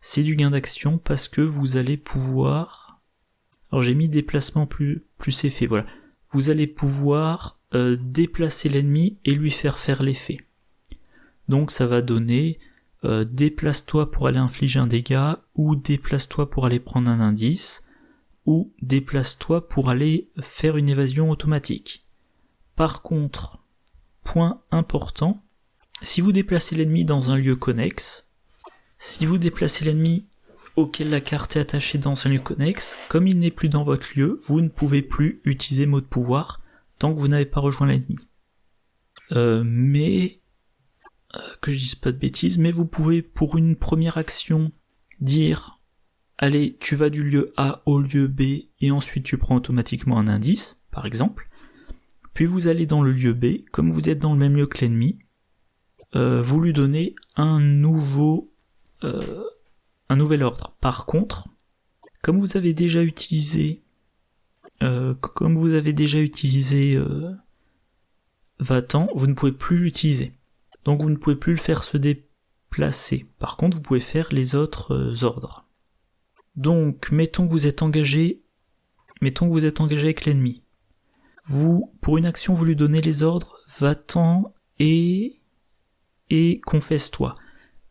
C'est du gain d'action parce que vous allez pouvoir... Alors j'ai mis déplacement plus effet, voilà. Vous allez pouvoir déplacer l'ennemi et lui faire l'effet. Donc ça va donner déplace-toi pour aller infliger un dégât, ou déplace-toi pour aller prendre un indice, ou déplace-toi pour aller faire une évasion automatique. Par contre, point important, si vous déplacez l'ennemi dans un lieu connexe, si vous déplacez l'ennemi auquel la carte est attachée dans un lieu connexe, comme il n'est plus dans votre lieu, vous ne pouvez plus utiliser mot de pouvoir tant que vous n'avez pas rejoint l'ennemi. Que je dise pas de bêtises, mais vous pouvez pour une première action dire allez, tu vas du lieu A au lieu B et ensuite tu prends automatiquement un indice, par exemple. Puis vous allez dans le lieu B, comme vous êtes dans le même lieu que l'ennemi, vous lui donnez un nouvel ordre. Par contre, comme vous avez déjà utilisé Va-t'en, vous ne pouvez plus l'utiliser. Donc vous ne pouvez plus le faire se déplacer. Par contre, vous pouvez faire les autres ordres. Donc, mettons que vous êtes engagé avec l'ennemi. Pour une action, vous lui donnez les ordres Va-t'en et confesse-toi.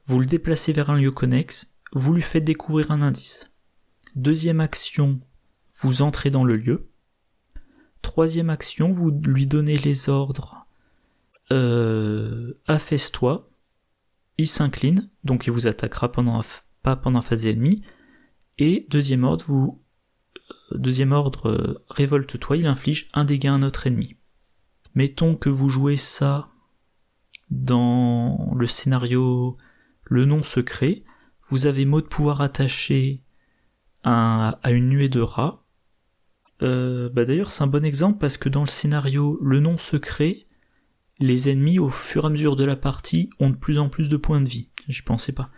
Vous le déplacez vers un lieu connexe, vous lui faites découvrir un indice. Deuxième action, vous entrez dans le lieu. Troisième action, vous lui donnez les ordres affaisse-toi. Il s'incline, donc il vous attaquera pas pendant phase ennemie. Et deuxième ordre, révolte-toi, il inflige un dégât à un autre ennemi. Mettons que vous jouez ça dans le scénario Le nom secret, vous avez mot de pouvoir attaché à une nuée de rats. D'ailleurs c'est un bon exemple parce que dans le scénario Le nom secret, les ennemis au fur et à mesure de la partie ont de plus en plus de points de vie. Je pensais pas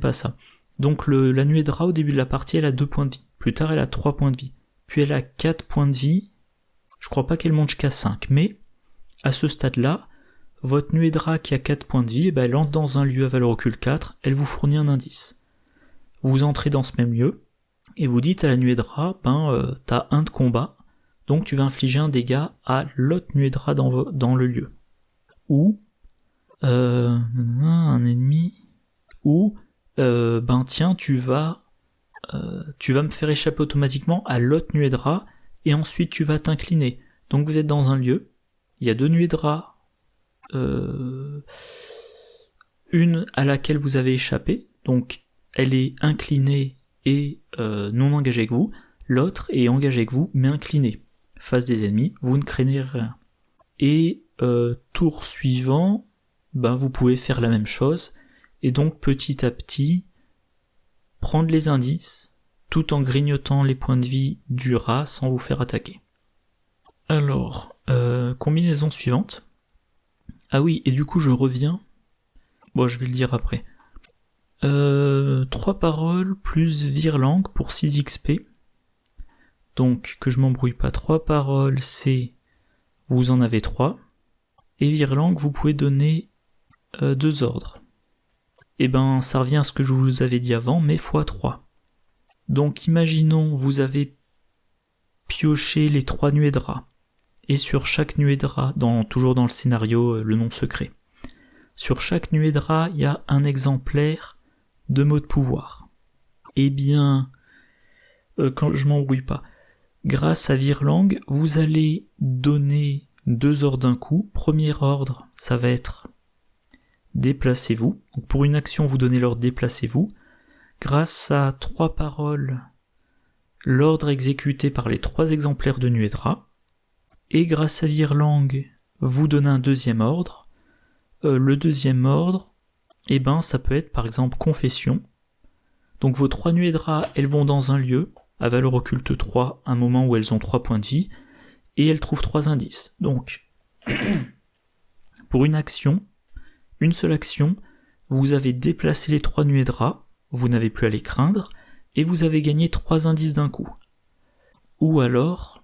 à ça. Donc la nuée de rats au début de la partie elle a 2 points de vie. Plus tard elle a 3 points de vie. Puis elle a 4 points de vie. Je crois pas qu'elle monte jusqu'à 5, mais à ce stade-là, votre nuée de rats qui a 4 points de vie, elle entre dans un lieu à valeur occulte 4, elle vous fournit un indice. Vous entrez dans ce même lieu, et vous dites à la nuée de rats, t'as 1 de combat, donc tu vas infliger un dégât à l'autre nuée de rats dans le lieu. Ou, un ennemi, ou, tiens, tu vas me faire échapper automatiquement à l'autre nuée de rats, et ensuite tu vas t'incliner. Donc vous êtes dans un lieu, il y a 2 nuées de rats, une à laquelle vous avez échappé, donc elle est inclinée et non engagée avec vous, l'autre est engagée avec vous mais inclinée. Face des ennemis, vous ne craignez rien. Et tour suivant, vous pouvez faire la même chose, et donc petit à petit, prendre les indices, tout en grignotant les points de vie du rat sans vous faire attaquer. Alors, combinaison suivante. Ah oui, et du coup je reviens. Bon, je vais le dire après. 3 paroles plus virelangue pour 6 XP. Donc, que je m'embrouille pas. 3 paroles, c'est... Vous en avez 3. Et virelangue, vous pouvez donner 2 ordres. Et ça revient à ce que je vous avais dit avant, mais x3. Donc, imaginons, vous avez pioché les 3 nuées de rats. Et sur chaque nuée de rats, toujours dans le scénario Le nom secret, sur chaque nuée de rats, il y a un exemplaire de mot de pouvoir. Eh bien, quand je m'embrouille pas, grâce à Virelangue, vous allez donner 2 ordres d'un coup. Premier ordre, ça va être déplacez-vous. Donc pour une action, vous donnez l'ordre déplacez-vous. Grâce à 3 paroles, l'ordre exécuté par les 3 exemplaires de nuée de rats. Et grâce à Virelangue, vous donnez un deuxième ordre. Le deuxième ordre, ça peut être par exemple confession. Donc vos 3 nuées de rats, elles vont dans un lieu, à valeur occulte 3, un moment où elles ont 3 points de vie, et elles trouvent 3 indices. Donc, pour une seule action, vous avez déplacé les 3 nuées de rats, vous n'avez plus à les craindre, et vous avez gagné 3 indices d'un coup. Ou alors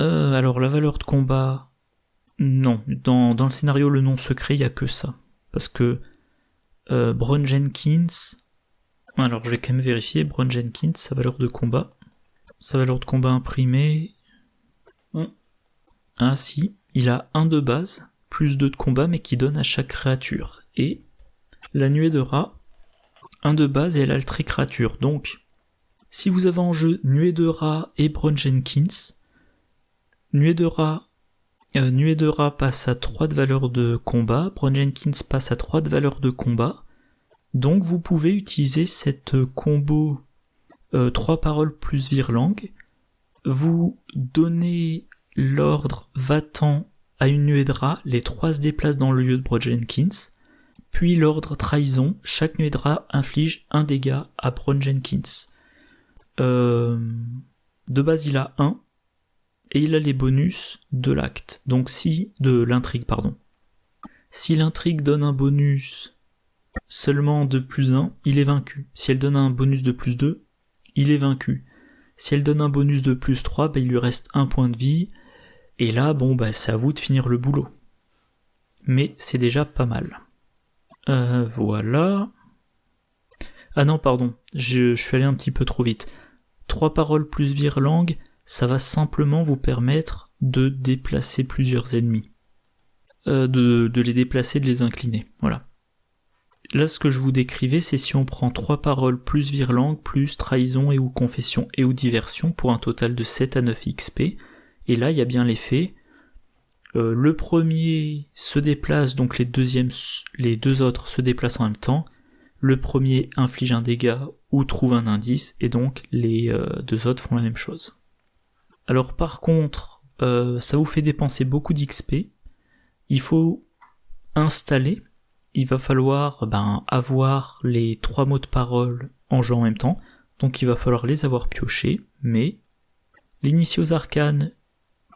la valeur de combat, non, dans le scénario Le nom secret, il n'y a que ça. Parce que Bron Jenkins, alors je vais quand même vérifier, Bron Jenkins, sa valeur de combat imprimée, ah si, il a 1 de base, plus 2 de combat, mais qui donne à chaque créature. Et la nuée de rats, 1 de base et elle a le trait créature. Donc, si vous avez en jeu nuée de rats et Bron Jenkins, nuée de rats passe à 3 de valeur de combat, Bron Jenkins passe à 3 de valeur de combat, donc vous pouvez utiliser cette combo 3 paroles plus virelangue, vous donnez l'ordre va-t'en à une nuée de rats, les 3 se déplacent dans le lieu de Bron Jenkins, puis l'ordre trahison, chaque nuée de rats inflige 1 dégât à Bron Jenkins. De base il a 1, et il a les bonus de l'acte. Donc de l'intrigue, pardon. Si l'intrigue donne un bonus seulement de +1, il est vaincu. Si elle donne un bonus de +2, il est vaincu. Si elle donne un bonus de +3, il lui reste 1 point de vie, et là, c'est à vous de finir le boulot. Mais c'est déjà pas mal. Voilà. Ah non, pardon, je suis allé un petit peu trop vite. 3 paroles plus virelangue, ça va simplement vous permettre de déplacer plusieurs ennemis. De les déplacer, de les incliner, voilà. Là, ce que je vous décrivais, c'est si on prend 3 paroles plus virelangue, plus trahison et ou confession et ou diversion, pour un total de 7 à 9 XP, et là, il y a bien l'effet. Le premier se déplace, donc les deux autres se déplacent en même temps. Le premier inflige un dégât ou trouve un indice, et donc les deux autres font la même chose. Alors par contre, ça vous fait dépenser beaucoup d'XP. Il faut installer, il va falloir avoir les 3 mots de parole en jeu en même temps, donc il va falloir les avoir piochés, mais l'initié aux arcanes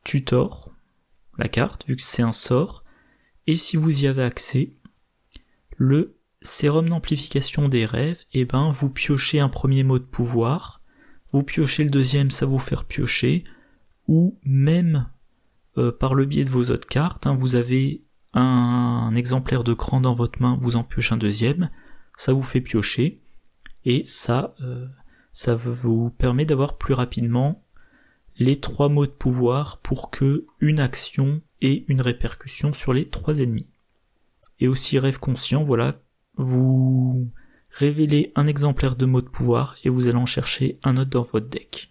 tutor la carte, vu que c'est un sort, et si vous y avez accès, le sérum d'amplification des rêves, vous piochez un premier mot de pouvoir, vous piochez le deuxième, ça vous fait piocher, ou même par le biais de vos autres cartes, vous avez un exemplaire de cran dans votre main, vous en piochez un deuxième, ça vous fait piocher, et ça vous permet d'avoir plus rapidement les 3 mots de pouvoir pour que une action ait une répercussion sur les 3 ennemis. Et aussi rêve conscient, voilà, vous révélez un exemplaire de mot de pouvoir et vous allez en chercher un autre dans votre deck.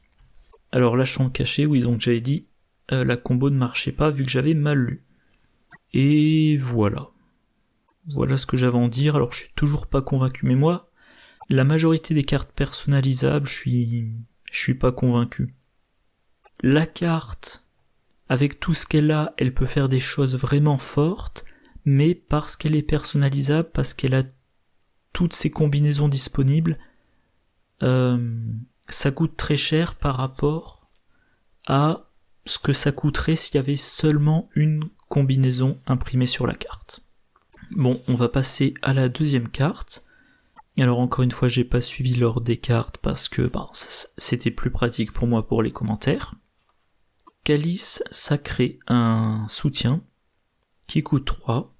Alors là, champ caché, oui, donc j'avais dit, la combo ne marchait pas vu que j'avais mal lu. Et voilà. Voilà ce que j'avais à en dire, alors je suis toujours pas convaincu, mais moi, la majorité des cartes personnalisables, je suis pas convaincu. La carte, avec tout ce qu'elle a, elle peut faire des choses vraiment fortes, mais parce qu'elle est personnalisable, parce qu'elle a toutes ses combinaisons disponibles, ça coûte très cher par rapport à ce que ça coûterait s'il y avait seulement une combinaison imprimée sur la carte. Bon, on va passer à la deuxième carte. Alors encore une fois, j'ai pas suivi l'ordre des cartes parce que c'était plus pratique pour moi pour les commentaires. Calice sacré, un soutien qui coûte 3,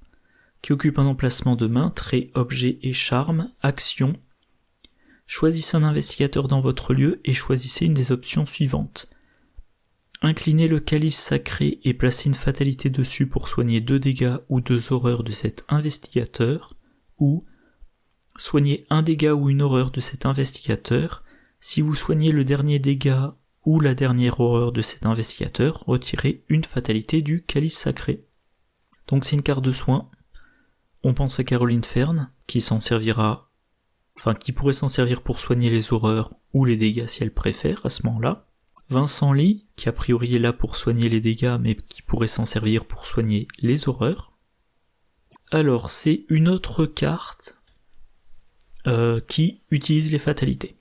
qui occupe un emplacement de main, trait, objet et charme, action. Choisissez un investigateur dans votre lieu et choisissez une des options suivantes. Inclinez le calice sacré et placez une fatalité dessus pour soigner 2 dégâts ou 2 horreurs de cet investigateur, ou soignez un dégât ou une horreur de cet investigateur. Si vous soignez le dernier dégât ou la dernière horreur de cet investigateur, retirez une fatalité du calice sacré. Donc c'est une carte de soin. On pense à Caroline Fern, qui qui pourrait s'en servir pour soigner les horreurs ou les dégâts si elle préfère à ce moment-là. Vincent Lee, qui a priori est là pour soigner les dégâts, mais qui pourrait s'en servir pour soigner les horreurs. Alors c'est une autre carte qui utilise les fatalités.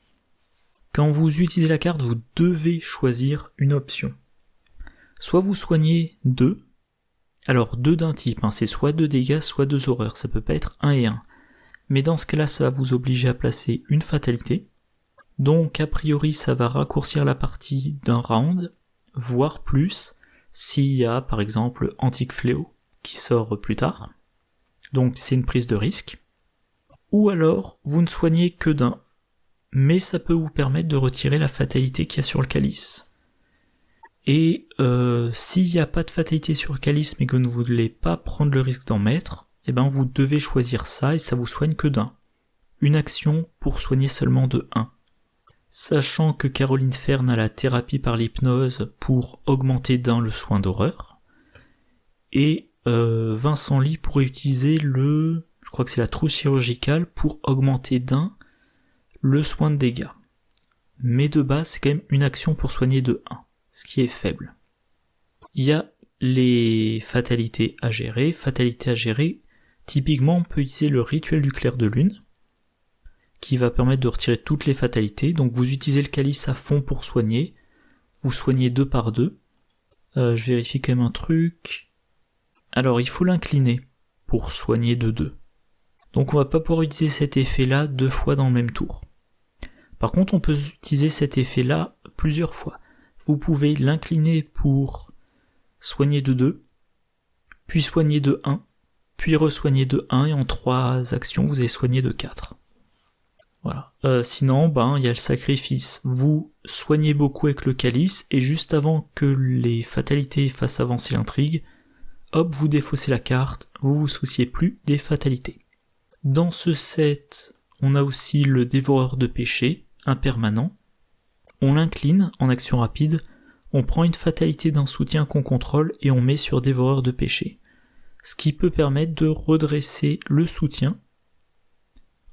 Quand vous utilisez la carte, vous devez choisir une option. Soit vous soignez 2, alors 2 d'un type, c'est soit 2 dégâts, soit 2 horreurs, ça peut pas être 1 et 1. Mais dans ce cas-là, ça va vous obliger à placer une fatalité. Donc a priori, ça va raccourcir la partie d'un round, voire plus, s'il y a par exemple Antique Fléau qui sort plus tard. Donc c'est une prise de risque. Ou alors, vous ne soignez que d'un, mais ça peut vous permettre de retirer la fatalité qu'il y a sur le calice. Et s'il n'y a pas de fatalité sur le calice mais que vous ne voulez pas prendre le risque d'en mettre, vous devez choisir ça et ça vous soigne que d'un. Une action pour soigner seulement de 1. Sachant que Caroline Fern a la thérapie par l'hypnose pour augmenter d'un le soin d'horreur, et Vincent Lee pourrait utiliser je crois que c'est la trousse chirurgicale pour augmenter d'un le soin de dégâts. Mais de base, c'est quand même une action pour soigner de 1, ce qui est faible. Il y a les fatalités à gérer. Typiquement, on peut utiliser le rituel du clair de lune, qui va permettre de retirer toutes les fatalités. Donc vous utilisez le calice à fond pour soigner, vous soignez 2 par 2, Je vérifie quand même un truc. Alors il faut l'incliner pour soigner de 2. Donc on va pas pouvoir utiliser cet effet-là 2 fois dans le même tour. Par contre on peut utiliser cet effet-là plusieurs fois. Vous pouvez l'incliner pour soigner de 2, puis soigner de 1, puis re-soigner de 1, et en 3 actions vous allez soigner de 4. Voilà. Sinon, il y a le sacrifice. Vous soignez beaucoup avec le calice, et juste avant que les fatalités fassent avancer l'intrigue, hop, vous défaussez la carte, vous vous souciez plus des fatalités. Dans ce set, on a aussi le dévoreur de péché, impermanent. On l'incline en action rapide, on prend une fatalité d'un soutien qu'on contrôle et on met sur dévoreur de péché. Ce qui peut permettre de redresser le soutien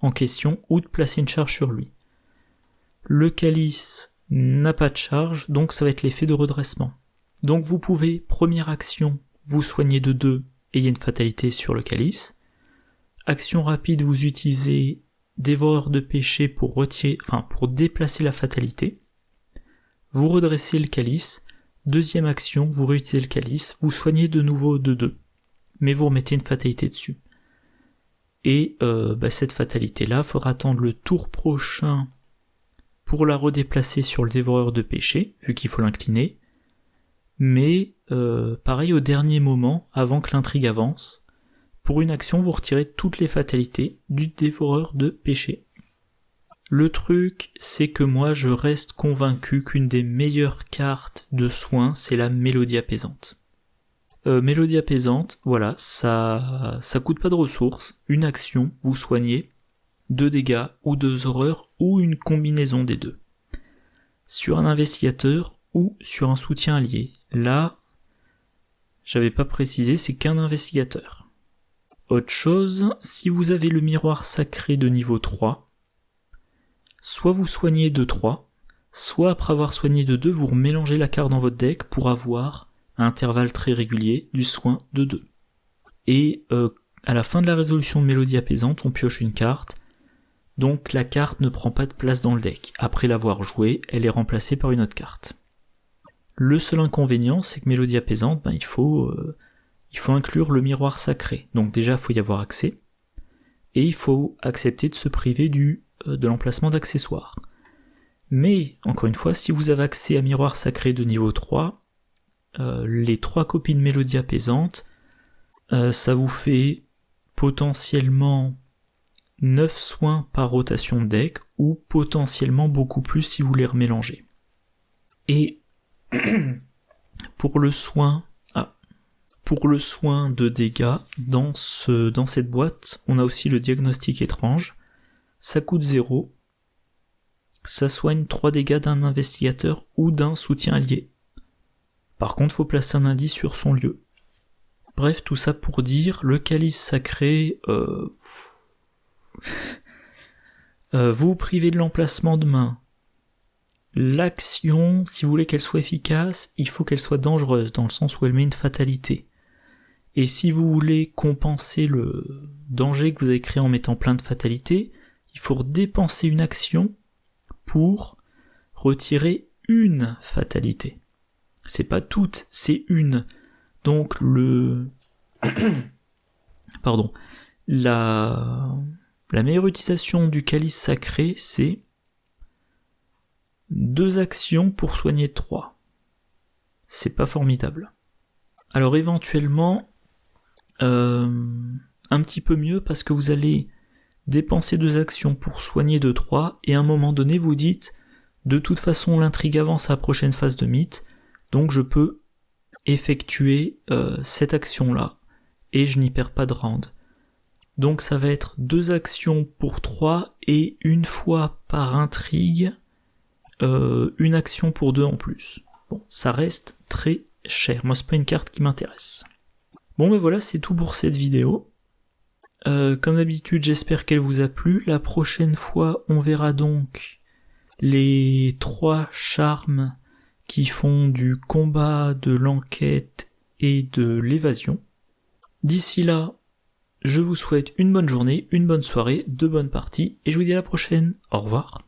en question ou de placer une charge sur lui. Le calice n'a pas de charge, donc ça va être l'effet de redressement. Donc vous pouvez, première action, vous soigner de 2 et il y a une fatalité sur le calice. Action rapide, vous utilisez dévoreur de péché pour déplacer la fatalité. Vous redressez le calice. Deuxième action, vous réutilisez le calice, vous soignez de nouveau de 2, mais vous remettez une fatalité dessus. Et cette fatalité-là, il faudra attendre le tour prochain pour la redéplacer sur le dévoreur de péché, vu qu'il faut l'incliner. Mais pareil, au dernier moment, avant que l'intrigue avance, pour une action, vous retirez toutes les fatalités du dévoreur de péché. Le truc, c'est que moi, je reste convaincu qu'une des meilleures cartes de soins, c'est la mélodie apaisante. Mélodie apaisante, voilà, ça coûte pas de ressources, une action, vous soignez, 2 dégâts ou 2 horreurs ou une combinaison des deux. Sur un investigateur ou sur un soutien allié. Là, j'avais pas précisé, c'est qu'un investigateur. Autre chose, si vous avez le miroir sacré de niveau 3, soit vous soignez de 3, soit après avoir soigné de 2, vous remélangez la carte dans votre deck pour avoir à intervalles très réguliers du soin de 2. Et à la fin de la résolution de mélodie apaisante, on pioche une carte, donc la carte ne prend pas de place dans le deck. Après l'avoir jouée, elle est remplacée par une autre carte. Le seul inconvénient, c'est que mélodie apaisante, il faut inclure le miroir sacré. Donc déjà, il faut y avoir accès, et il faut accepter de se priver de l'emplacement d'accessoires. Mais, encore une fois, si vous avez accès à miroir sacré de niveau 3, les 3 copies de mélodie apaisante, ça vous fait potentiellement 9 soins par rotation de deck, ou potentiellement beaucoup plus si vous les remélangez. Et pour le soin de dégâts, dans cette boîte, on a aussi le diagnostic étrange. Ça coûte 0. Ça soigne 3 dégâts d'un investigateur ou d'un soutien allié. Par contre, faut placer un indice sur son lieu. Bref, tout ça pour dire, le calice sacré, vous vous privez de l'emplacement de main. L'action, si vous voulez qu'elle soit efficace, il faut qu'elle soit dangereuse, dans le sens où elle met une fatalité. Et si vous voulez compenser le danger que vous avez créé en mettant plein de fatalités, il faut dépenser une action pour retirer une fatalité. C'est pas toutes, c'est une. Donc la meilleure utilisation du calice sacré, c'est 2 actions pour soigner 3. C'est pas formidable. Alors éventuellement, un petit peu mieux, parce que vous allez dépenser 2 actions pour soigner de 3, et à un moment donné vous dites, de toute façon l'intrigue avance à la prochaine phase de mythe, donc je peux effectuer cette action-là, et je n'y perds pas de round. Donc ça va être 2 actions pour 3, et une fois par intrigue, une action pour 2 en plus. Bon, ça reste très cher, moi c'est pas une carte qui m'intéresse. Bon voilà, c'est tout pour cette vidéo. Comme d'habitude, j'espère qu'elle vous a plu. La prochaine fois, on verra donc les 3 charmes qui font du combat, de l'enquête et de l'évasion. D'ici là, je vous souhaite une bonne journée, une bonne soirée, de bonnes parties, et je vous dis à la prochaine. Au revoir.